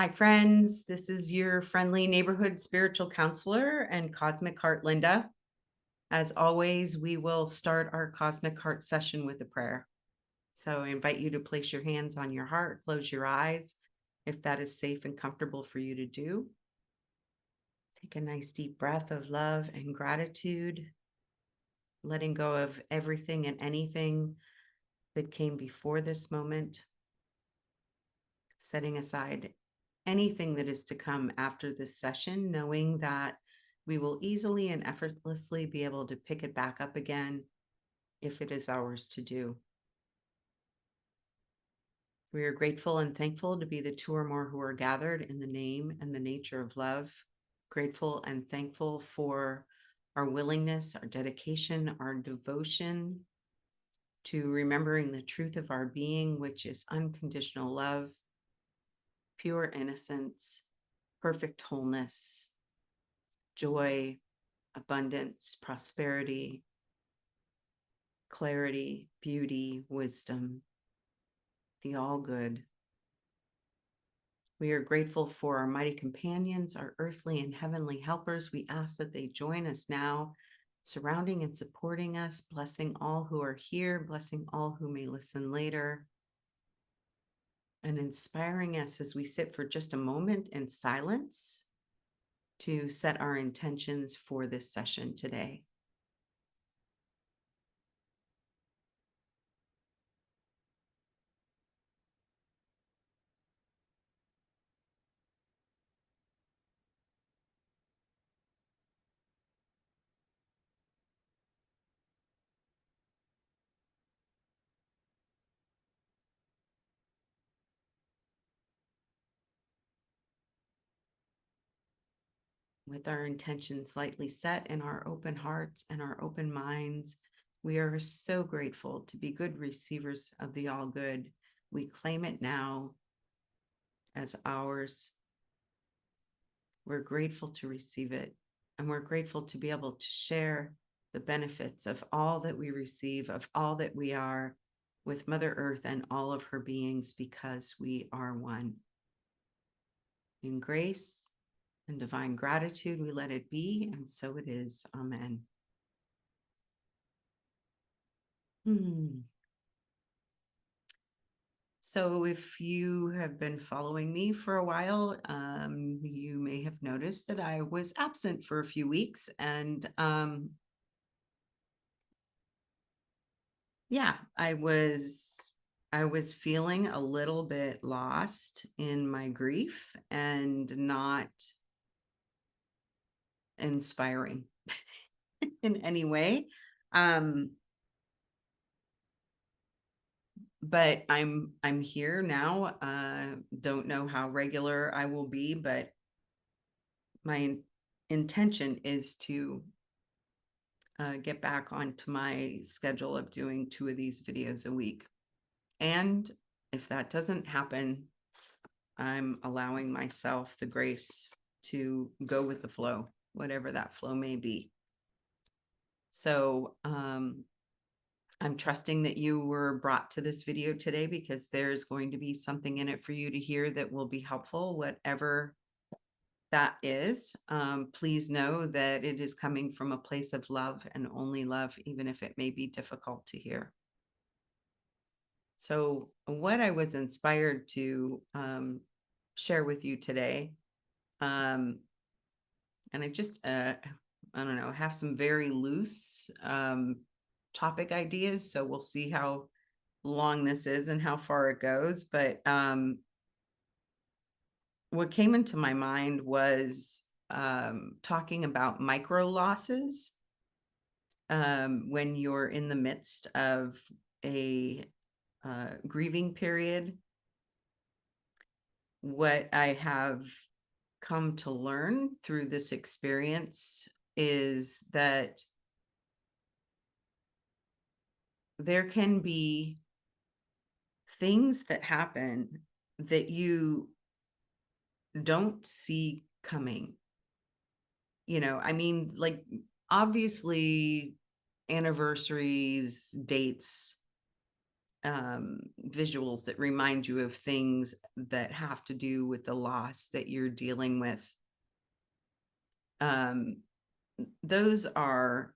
Hi, friends. This is your friendly neighborhood spiritual counselor and cosmic heart, Linda. As always, we will start our cosmic heart session with a prayer. So I invite you to place your hands on your heart, close your eyes if that is safe and comfortable for you to do. Take a nice deep breath of love and gratitude, letting go of everything and anything that came before this moment, setting aside anything that is to come after this session, knowing that we will easily and effortlessly be able to pick it back up again if it is ours to do. We are grateful and thankful to be the two or more who are gathered in the name and the nature of love. Grateful and thankful for our willingness, our dedication, our devotion to remembering the truth of our being, which is unconditional love, pure innocence, perfect wholeness, joy, abundance, prosperity, clarity, beauty, wisdom, the all good. We are grateful for our mighty companions, our earthly and heavenly helpers. We ask that they join us now, surrounding and supporting us, blessing all who are here, blessing all who may listen later, and inspiring us as we sit for just a moment in silence to set our intentions for this session today. With our intentions slightly set in our open hearts and our open minds, we are so grateful to be good receivers of the all good. We claim it now as ours. We're grateful to receive it, and we're grateful to be able to share the benefits of all that we receive, of all that we are, with Mother Earth and all of her beings, because we are one. In grace and divine gratitude, we let it be, and so it is. Amen. So if you have been following me for a while, you may have noticed that I was absent for a few weeks, and yeah, I was feeling a little bit lost in my grief and not inspiring in any way. Um, but I'm here now. Don't know how regular I will be, but my intention is to get back onto my schedule of doing 2 of these videos a week. And if that doesn't happen, I'm allowing myself the grace to go with the flow, whatever that flow may be. So I'm trusting that you were brought to this video today because there's going to be something in it for you to hear that will be helpful, whatever that is. Please know that it is coming from a place of love and only love, even if it may be difficult to hear. So what I was inspired to share with you today, and I just, I don't know, have some very loose topic ideas. So we'll see how long this is and how far it goes. But what came into my mind was talking about micro losses when you're in the midst of a grieving period. What I have come to learn through this experience is that there can be things that happen that you don't see coming. I mean, like, obviously, anniversaries, dates, visuals that remind you of things that have to do with the loss that you're dealing with. Um, those are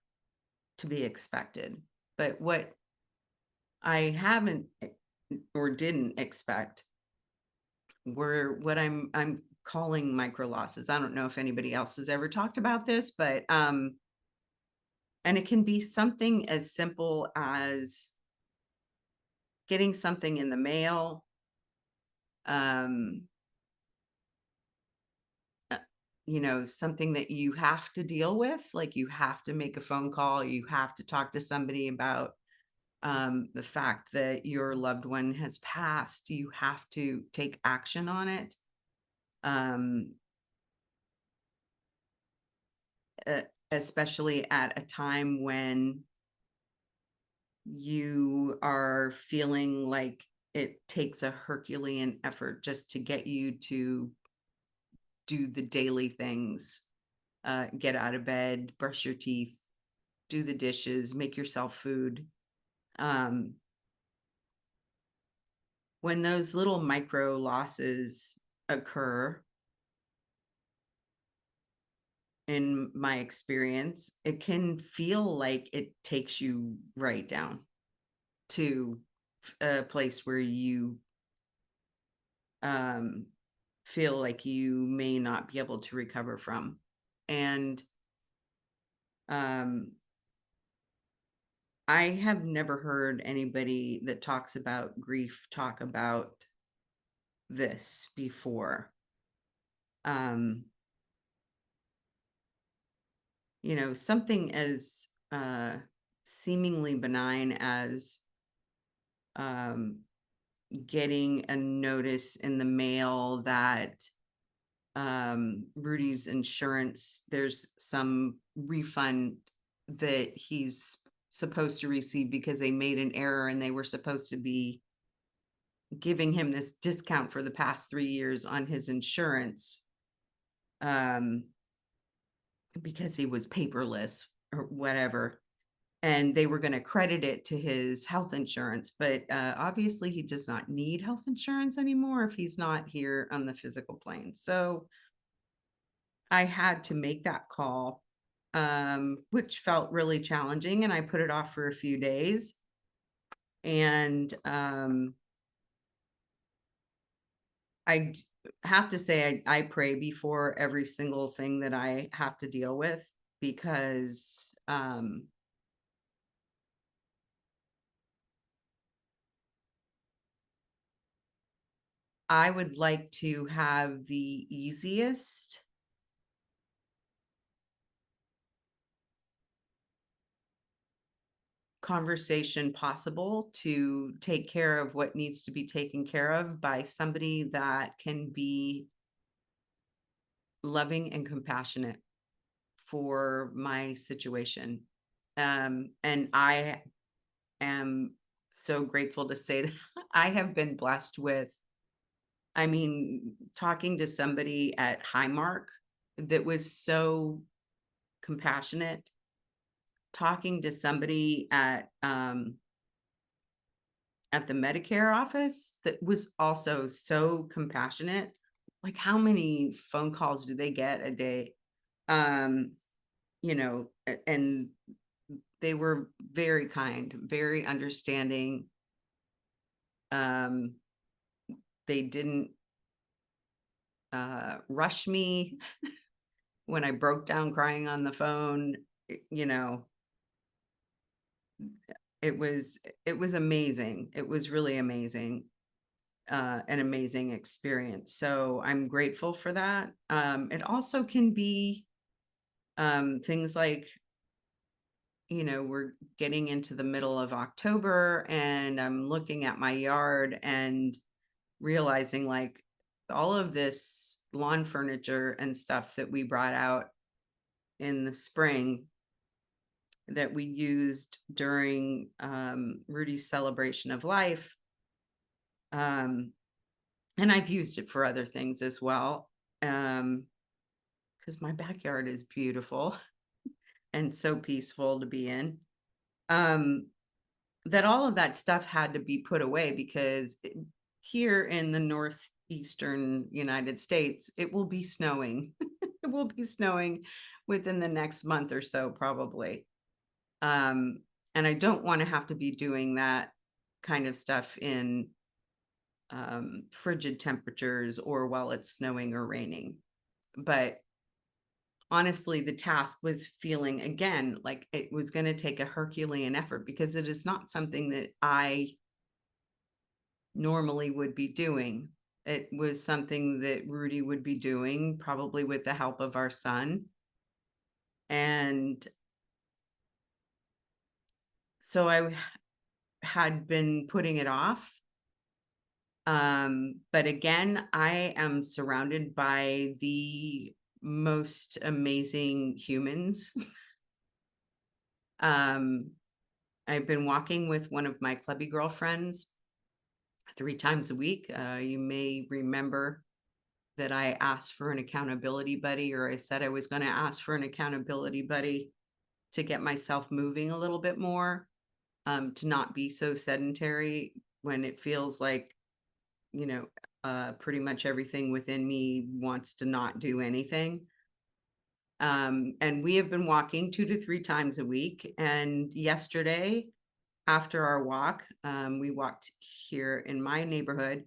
to be expected. But what I haven't or didn't expect were what I'm calling micro losses. I don't know if anybody else has ever talked about this, but and it can be something as simple as getting something in the mail, um, uh, something that you have to deal with, like you have to make a phone call, you have to talk to somebody about the fact that your loved one has passed, you have to take action on it. Um, uh, Especially at a time when you are feeling like it takes a Herculean effort just to get you to do the daily things, get out of bed, brush your teeth, do the dishes, make yourself food. Um, when those little micro losses occur, in my experience, it can feel like it takes you right down to a place where you um, feel like you may not be able to recover from. And um, I have never heard anybody that talks about grief talk about this before. Um, Something as seemingly benign as um, getting a notice in the mail that Rudy's insurance, there's some refund that he's supposed to receive because they made an error and they were supposed to be giving him this discount for the past 3 years on his insurance, um, because he was paperless or whatever. And they were going to credit it to his health insurance. But obviously, he does not need health insurance anymore if he's not here on the physical plane. So I had to make that call, which felt really challenging. And I put it off for a few days. And I have to say, I pray before every single thing that I have to deal with because I would like to have the easiest conversation possible to take care of what needs to be taken care of by somebody that can be loving and compassionate for my situation. And I am so grateful to say that I have been blessed with, I mean, talking to somebody at Highmark that was so compassionate, talking to somebody at the Medicare office that was also so compassionate. Like, how many phone calls do they get a day? Um, and they were very kind, very understanding. Um, they didn't rush me when I broke down crying on the phone. You know, it was amazing. It was really amazing. An amazing experience. So I'm grateful for that. It also can be things like, we're getting into the middle of October and I'm looking at my yard and realizing like all of this lawn furniture and stuff that we brought out in the spring that we used during Rudy's celebration of life. And I've used it for other things as well. Because my backyard is beautiful and so peaceful to be in. Um, that all of that stuff had to be put away because here in the northeastern United States, it will be snowing. It will be snowing within the next month or so, probably. Um, and I don't want to have to be doing that kind of stuff in frigid temperatures or while it's snowing or raining. But honestly, the task was feeling again like it was going to take a Herculean effort because it is not something that I normally would be doing. It was something that Rudy would be doing, probably with the help of our son. And so I had been putting it off. But again, I am surrounded by the most amazing humans. um, I've been walking with one of my clubby girlfriends 3 times a week. You may remember that I asked for an accountability buddy, or I said I was going to ask for an accountability buddy to get myself moving a little bit more, to not be so sedentary when it feels like, you know, pretty much everything within me wants to not do anything. And we have been walking 2 to 3 times a week. And yesterday, after our walk, we walked here in my neighborhood.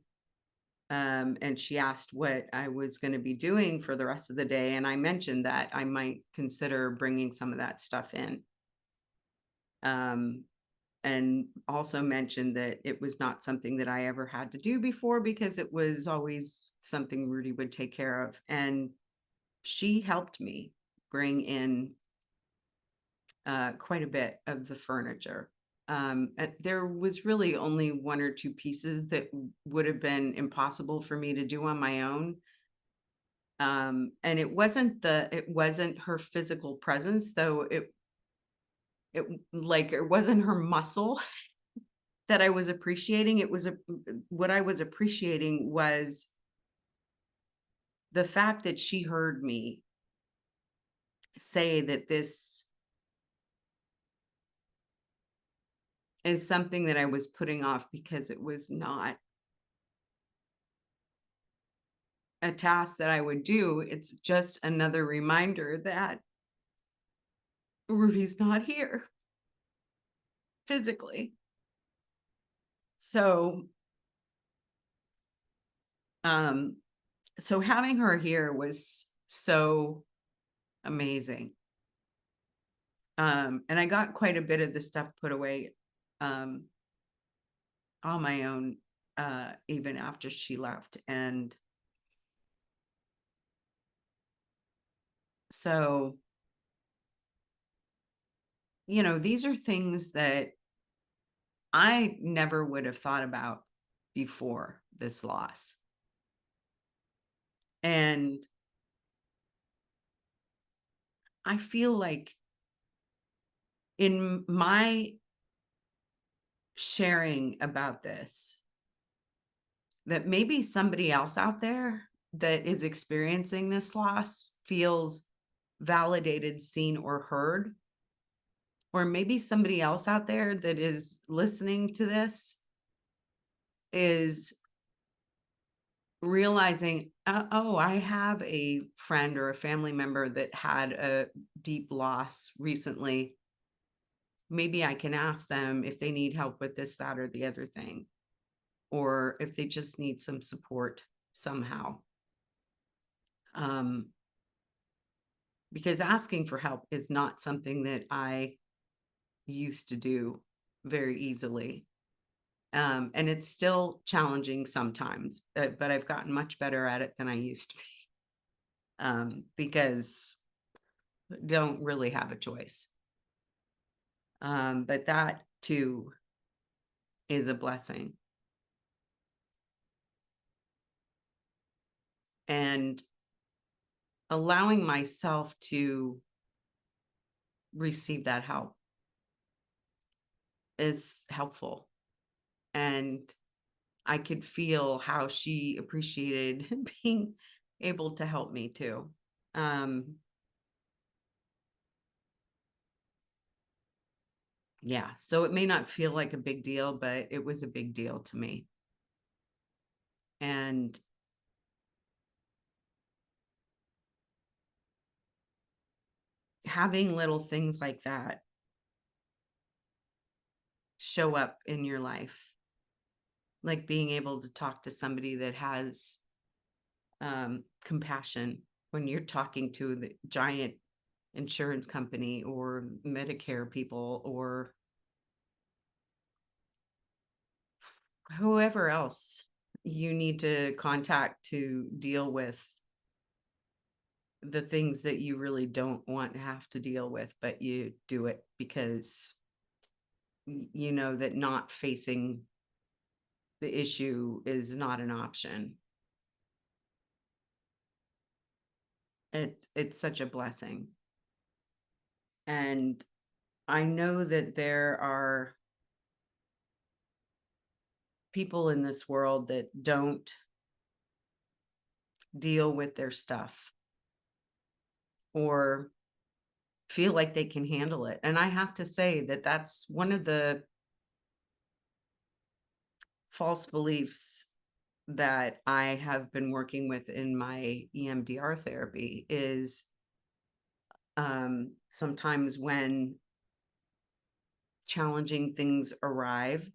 And she asked what I was going to be doing for the rest of the day. And I mentioned that I might consider bringing some of that stuff in. Um, and also mentioned that it was not something that I ever had to do before because it was always something Rudy would take care of. And she helped me bring in quite a bit of the furniture. There was really only 1 or 2 pieces that would have been impossible for me to do on my own. And it wasn't her physical presence, though it wasn't her muscle that I was appreciating. What I was appreciating was the fact that she heard me say that this is something that I was putting off because it was not a task that I would do. It's just another reminder that Rudy's not here physically. So, um, so having her here was so amazing. And I got quite a bit of the stuff put away, um, on my own, even after she left. And so, these are things that I never would have thought about before this loss. And I feel like in my sharing about this, that maybe somebody else out there that is experiencing this loss feels validated, seen, or heard. Or maybe somebody else out there that is listening to this is realizing, oh, I have a friend or a family member that had a deep loss recently. Maybe I can ask them if they need help with this, that, or the other thing, or if they just need some support somehow. Because asking for help is not something that I used to do very easily. And it's still challenging sometimes, but I've gotten much better at it than I used to be. Because I don't really have a choice. But that too is a blessing. And allowing myself to receive that help is helpful. And I could feel how she appreciated being able to help me too. Um, Yeah. So it may not feel like a big deal, but it was a big deal to me. And having little things like that show up in your life, like being able to talk to somebody that has compassion when you're talking to the giant insurance company or Medicare people or whoever else you need to contact to deal with the things that you really don't want to have to deal with, but you do it because you know that not facing the issue is not an option. It's such a blessing. And I know that there are people in this world that don't deal with their stuff or feel like they can handle it. And I have to say that that's one of the false beliefs that I have been working with in my EMDR therapy is sometimes when challenging things arise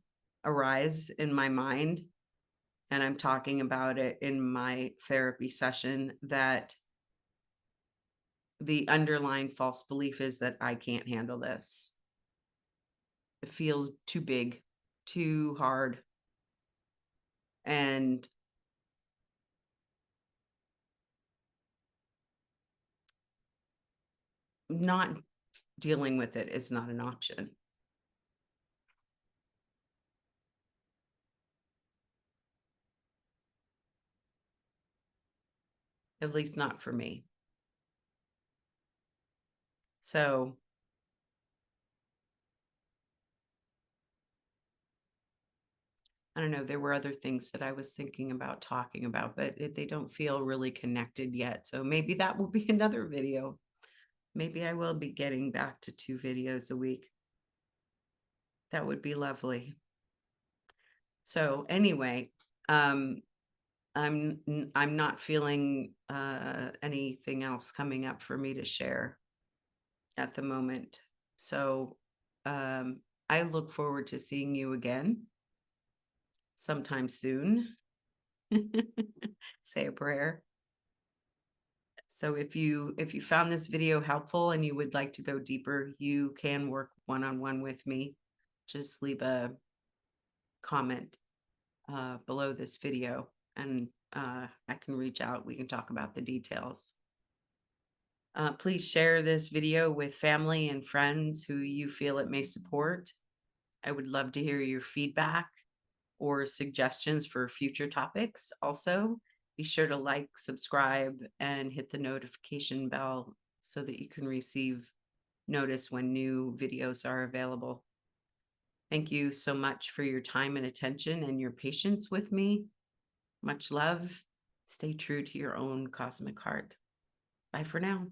in my mind and I'm talking about it in my therapy session, that the underlying false belief is that I can't handle this. It feels too big, too hard. And not dealing with it is not an option, at least not for me. So I don't know, there were other things that I was thinking about talking about, but they don't feel really connected yet. So maybe that will be another video. Maybe I will be getting back to 2 videos a week. That would be lovely. So anyway, um, I'm not feeling anything else coming up for me to share at the moment. So I look forward to seeing you again sometime soon. Say a prayer. So if you found this video helpful and you would like to go deeper, you can work one-on-one with me. Just leave a comment below this video and I can reach out. We can talk about the details. Please share this video with family and friends who you feel it may support. I would love to hear your feedback or suggestions for future topics. Also, be sure to like, subscribe, and hit the notification bell so that you can receive notice when new videos are available. Thank you so much for your time and attention and your patience with me. Much love. Stay true to your own cosmic heart. Bye for now.